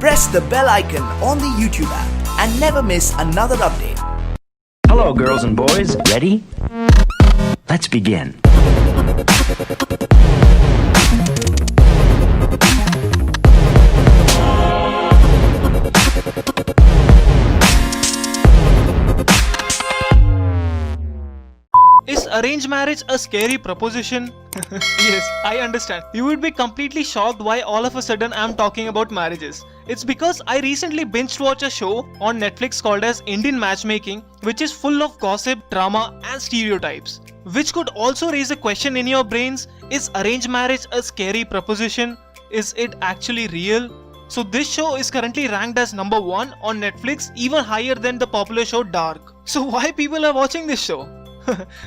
press the bell icon on the YouTube app and never miss another update. Hello, girls and boys. Ready? Let's begin. Is arranged marriage a scary proposition? Yes, I understand. You would be completely shocked why all of a sudden I'm talking about marriages. It's because I recently binge watched a show on Netflix called as Indian Matchmaking, which is full of gossip, drama and stereotypes. Which could also raise a question in your brains: is arranged marriage a scary proposition? Is it actually real? So this show is currently ranked as number 1 on Netflix, even higher than the popular show Dark. So why people are watching this show?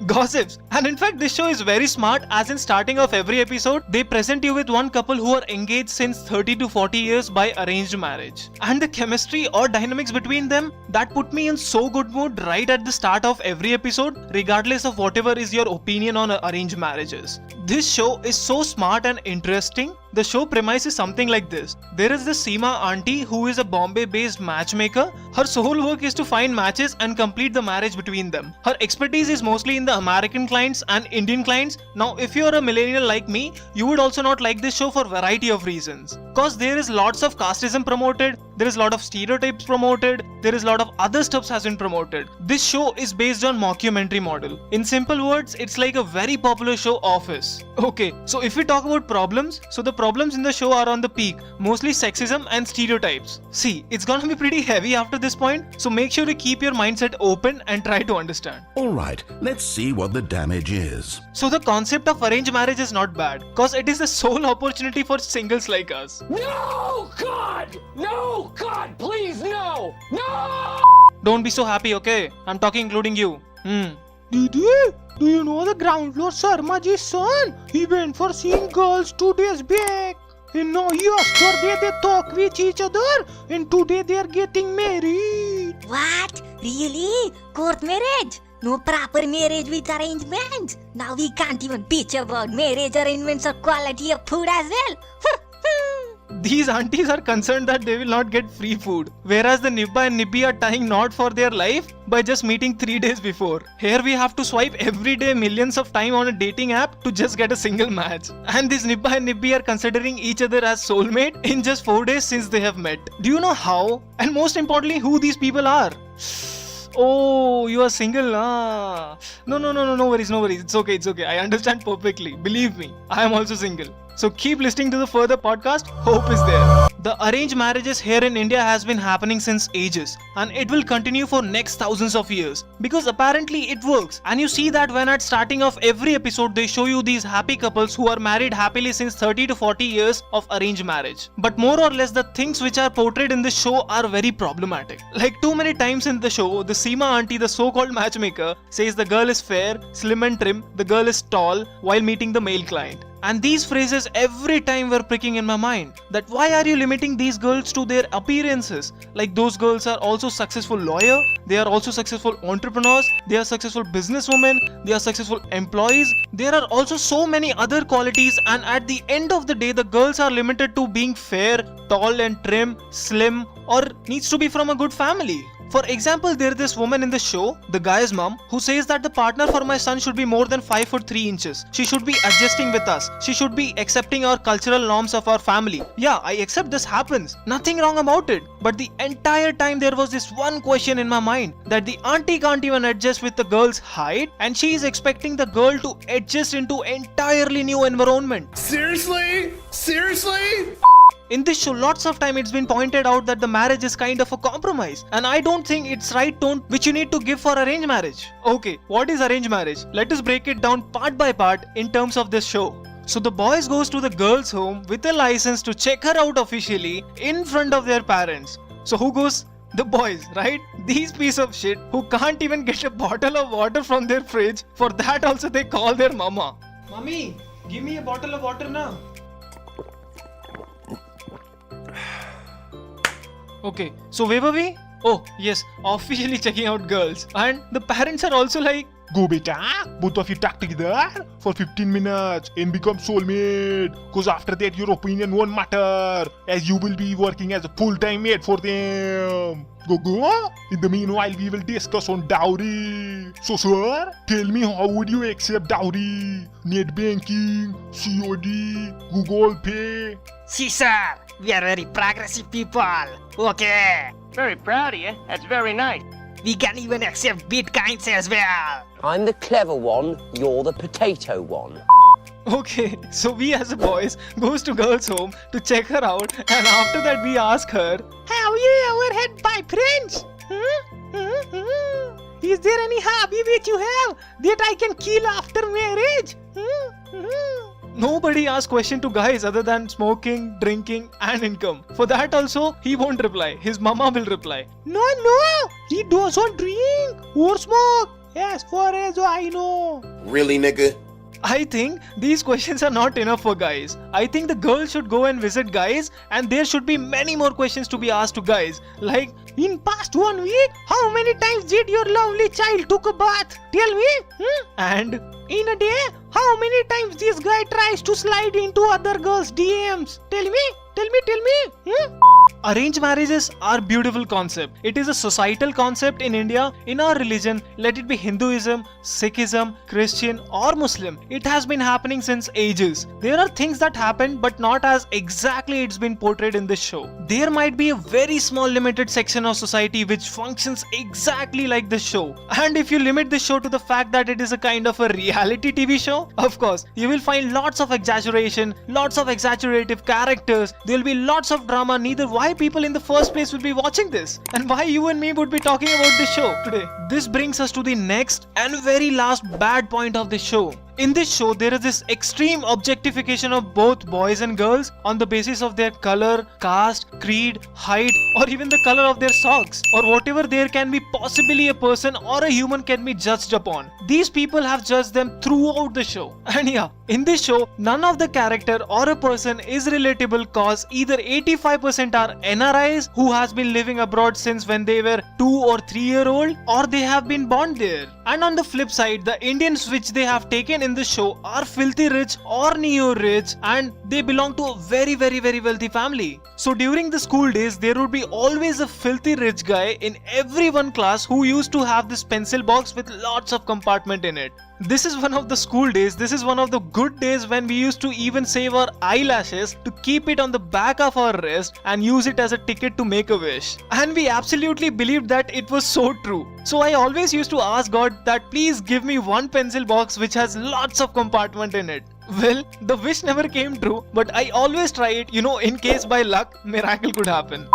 Gossips. And in fact, this show is very smart, as in starting of every episode they present you with one couple who are engaged since 30 to 40 years by arranged marriage, and the chemistry or dynamics between them that put me in so good mood right at the start of every episode, regardless of whatever is your opinion on arranged marriages. This show is so smart and interesting. The show premise is something like this. There is this Seema auntie who is a Bombay based matchmaker. Her sole work is to find matches and complete the marriage between them. Her expertise is mostly in the American clients and Indian clients. Now if you are a millennial like me, you would also not like this show for a variety of reasons. Cause there is lots of casteism promoted, there is a lot of stereotypes promoted, there is a lot of other stuff has been promoted. This show is based on mockumentary model. In simple words, it's like a very popular show Office. Okay, so if we talk about problems, so the problems in the show are on the peak, mostly sexism and stereotypes. See, it's gonna be pretty heavy after this point, so make sure to keep your mindset open and try to understand. Alright, let's see what the damage is. So the concept of arranged marriage is not bad, cause it is the sole opportunity for singles like us. No, God! No, God, please, no! No! Don't be so happy, okay? I'm talking including you. Didi, do you know the ground floor Sarmaji's son? He went for seeing girls 2 days back. And now yesterday they talk with each other and today they are getting married. What? Really? Court marriage? No proper marriage with arrangements? Now we can't even bitch about marriage arrangements or quality of food as well. These aunties are concerned that they will not get free food, whereas the Nibba and Nibbi are tying knot for their life by just meeting 3 days before. Here we have to swipe every day millions of time on a dating app to just get a single match. And these Nibba and Nibbi are considering each other as soulmate in just 4 days since they have met. Do you know how? And most importantly, who these people are? Oh, you are single, ah? No worries. It's okay. I understand perfectly. Believe me, I am also single. So keep listening to the further podcast. Hope is there. The arranged marriages here in India has been happening since ages, and it will continue for next thousands of years because apparently it works. And you see that when at starting of every episode they show you these happy couples who are married happily since 30 to 40 years of arranged marriage. But more or less the things which are portrayed in this show are very problematic. Like too many times in the show, the Seema auntie, the so-called matchmaker, says the girl is fair, slim and trim, the girl is tall while meeting the male client. And these phrases every time were pricking in my mind, that why are you limiting these girls to their appearances? Like those girls are also successful lawyer, they are also successful entrepreneurs, they are successful businesswomen, they are successful employees. There are also so many other qualities, and at the end of the day the girls are limited to being fair, tall and trim, slim, or needs to be from a good family. For example, there is this woman in the show, the guy's mom, who says that the partner for my son should be more than 5 foot 3 inches. She should be adjusting with us. She should be accepting our cultural norms of our family. Yeah, I accept this happens. Nothing wrong about it. But the entire time there was this one question in my mind, that the auntie can't even adjust with the girl's height, and she is expecting the girl to adjust into entirely new environment. Seriously? In this show, lots of time it's been pointed out that the marriage is kind of a compromise, and I don't think it's right tone which you need to give for arranged marriage. Okay, what is arranged marriage? Let us break it down part by part in terms of this show. So the boys goes to the girl's home with a license to check her out officially in front of their parents. So who goes? The boys, right? These piece of shit who can't even get a bottle of water from their fridge. For that also they call their mama. Mommy, give me a bottle of water now. Okay, so where were we? Oh yes, officially checking out girls. And the parents are also like, Go beta, both of you talk together for 15 minutes and become soulmate. Cause after that your opinion won't matter, as you will be working as a full-time mate for them. Go. In the meanwhile, we will discuss on dowry. So sir, tell me, how would you accept dowry? Net banking, COD, Google Pay? See, sir, we are very progressive people. Okay. Very proud of you. That's very nice. We can even accept bitcoins as well. I'm the clever one, you're the potato one. Okay, so we as a boys goes to girl's home to check her out, and after that we ask her, Have you ever had boyfriends? Is there any hobby which you have that I can kill after marriage? nobody asks question to guys other than smoking, drinking and income. For that also, he won't reply. His mama will reply. No, he doesn't drink or smoke, as far as I know. Really, nigga? I think these questions are not enough for guys. I think the girls should go and visit guys, and there should be many more questions to be asked to guys. Like, In past 1 week, how many times did your lovely child took a bath? Tell me. and In a day, how many times this guy tries to slide into other girls' DMs? Tell me. arranged marriages are beautiful concept. It is a societal concept in India. In our religion, let it be Hinduism, Sikhism, Christian or Muslim, it has been happening since ages. There are things that happen but not as exactly it's been portrayed in this show. There might be a very small limited section of society which functions exactly like this show. And if you limit this show to the fact that it is a kind of a reality TV show, of course, you will find lots of exaggeration, lots of exaggerative characters. There will be lots of drama. Neither why people in the first place will be watching this and why you and me would be talking about this show today. This brings us to the next and very last bad point of this show. In this show, there is this extreme objectification of both boys and girls on the basis of their color, caste, creed, height, or even the color of their socks, or whatever there can be possibly a person or a human can be judged upon. These people have judged them throughout the show. And yeah, in this show, none of the character or a person is relatable cause either 85% are NRIs who has been living abroad since when they were 2 or 3 year old, or they have been born there. And on the flip side, the Indians which they have taken in the show are filthy rich or neo rich, and they belong to a very wealthy family. So during the school days, there would be always a filthy rich guy in every one class who used to have this pencil box with lots of compartment in it. This is one of the school days. This is one of the good days when we used to even save our eyelashes to keep it on the back of our wrist and use it as a ticket to make a wish. And we absolutely believed that it was so true. So I always used to ask God that please give me one pencil box which has lots of compartment in it. Well, the wish never came true, but I always try it, in case by luck, miracle could happen.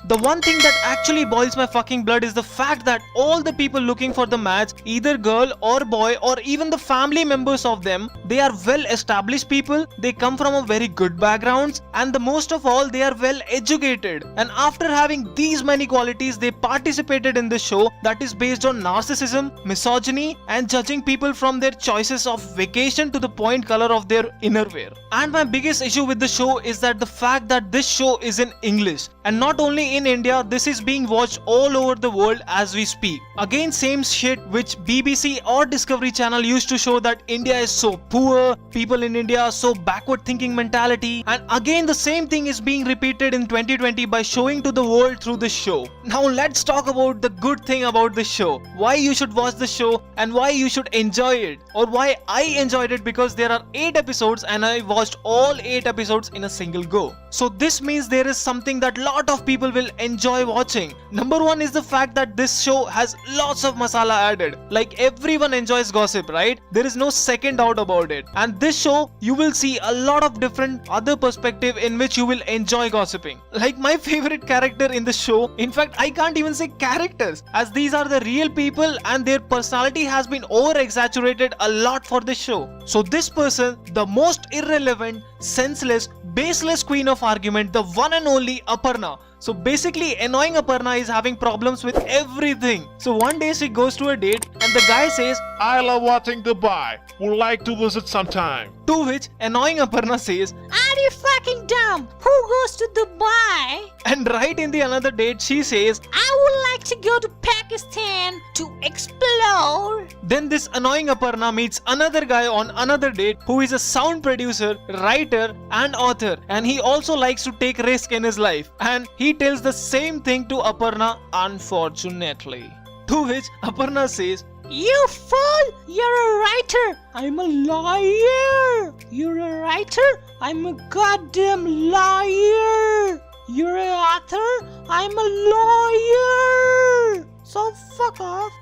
The one thing that actually boils my fucking blood is the fact that all the people looking for the match, either girl or boy or even the family members of them, they are well established people, they come from a very good backgrounds, and the most of all, they are well educated. And after having these many qualities, they participated in this show that is based on narcissism, misogyny, and judging people from their choices of vacation to the point color of their innerwear. And my biggest issue with the show is that the fact that this show is in English, and not only in India, this is being watched all over the world as we speak. Again, same shit which BBC or Discovery Channel used to show that India is so poor, people in India are so backward thinking mentality, and again the same thing is being repeated in 2020 by showing to the world through this show. Now let's talk about the good thing about this show. Why you should watch the show and why you should enjoy it, or why I enjoyed it, because there are 8 episodes and I watched all 8 episodes in a single go. So this means there is something that lot of people will enjoy watching. Number one is the fact that this show has lots of masala added. Like everyone enjoys gossip, right? There is no second doubt about it. And this show, you will see a lot of different other perspective in which you will enjoy gossiping. Like my favorite character in the show, in fact I can't even say characters, as these are the real people and their personality has been over exaggerated a lot for this show. So this person, the most irrelevant, senseless, baseless queen of argument, the one and only Aparna. So basically, annoying Aparna is having problems with everything. So one day she goes to a date and the guy says, I love watching Dubai. Would like to visit sometime. To which annoying Aparna says, Are you really fucking dumb. Who goes to Dubai? And right in the another date, she says, I would like to go to Pakistan to explore. then this annoying Aparna meets another guy on another date who is a sound producer, writer, and author, and he also likes to take risk in his life. And he tells the same thing to Aparna, unfortunately. To which Aparna says, You fool! You're a writer! I'm a lawyer! You're a writer? I'm a goddamn lawyer! You're an author? I'm a lawyer! So fuck off.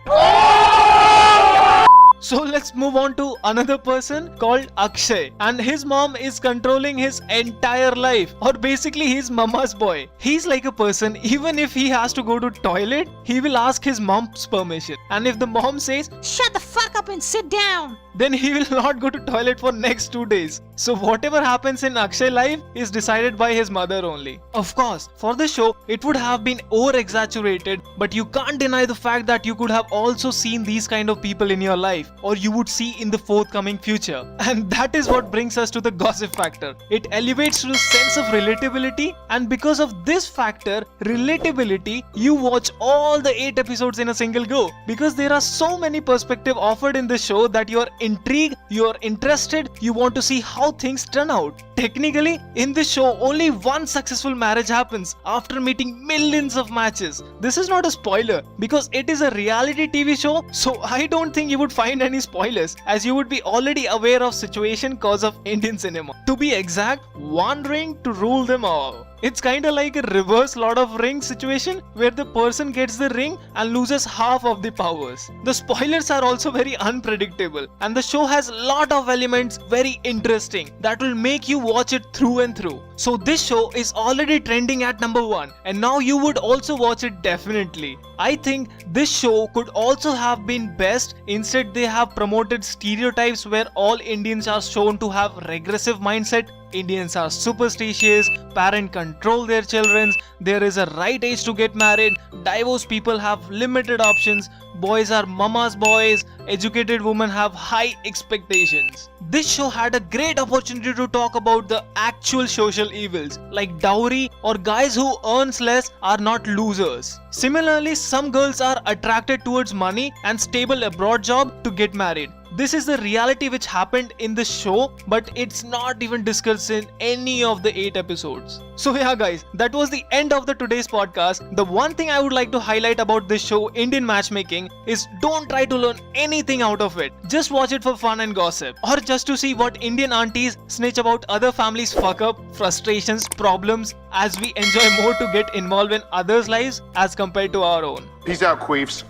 So let's move on to another person called Akshay, and his mom is controlling his entire life, or basically he's mama's boy. He's like a person, even if he has to go to toilet, he will ask his mom's permission, and if the mom says Shut the fuck up and sit down. then he will not go to toilet for next 2 days. So whatever happens in Akshay life is decided by his mother only. Of course, for the show, it would have been over exaggerated, but you can't deny the fact that you could have also seen these kind of people in your life, or you would see in the forthcoming future. And that is what brings us to the gossip factor. It elevates to the sense of relatability, and because of this factor, relatability, you watch all the 8 episodes in a single go, because there are so many perspectives offered in the show that you are intrigued, you are interested, you want to see how things turn out. Technically, in this show, only one successful marriage happens after meeting millions of matches. This is not a spoiler because it is a reality TV show, so I don't think you would find any spoilers, as you would be already aware of situation cause of Indian cinema. To be exact, one ring to rule them all. It's kinda like a reverse Lord of Rings situation where the person gets the ring and loses half of the powers. The spoilers are also very unpredictable, and the show has lot of elements very interesting that will make you watch it through and through. So this show is already trending at number 1, and now you would also watch it definitely. I think this show could also have been best. Instead, they have promoted stereotypes where all Indians are shown to have regressive mindset. Indians are superstitious, parents control their children, there is a right age to get married, divorced people have limited options, boys are mama's boys, educated women have high expectations. This show had a great opportunity to talk about the actual social evils like dowry, or guys who earns less are not losers. Similarly, some girls are attracted towards money and stable abroad job to get married. This is the reality which happened in the show, but it's not even discussed in any of the 8 episodes. So yeah guys, that was the end of the today's podcast. The one thing I would like to highlight about this show, Indian matchmaking, is don't try to learn anything out of it. Just watch it for fun and gossip, or just to see what Indian aunties snitch about other families' fuck up, frustrations, problems, as we enjoy more to get involved in others' lives as compared to our own. Peace out, queefs.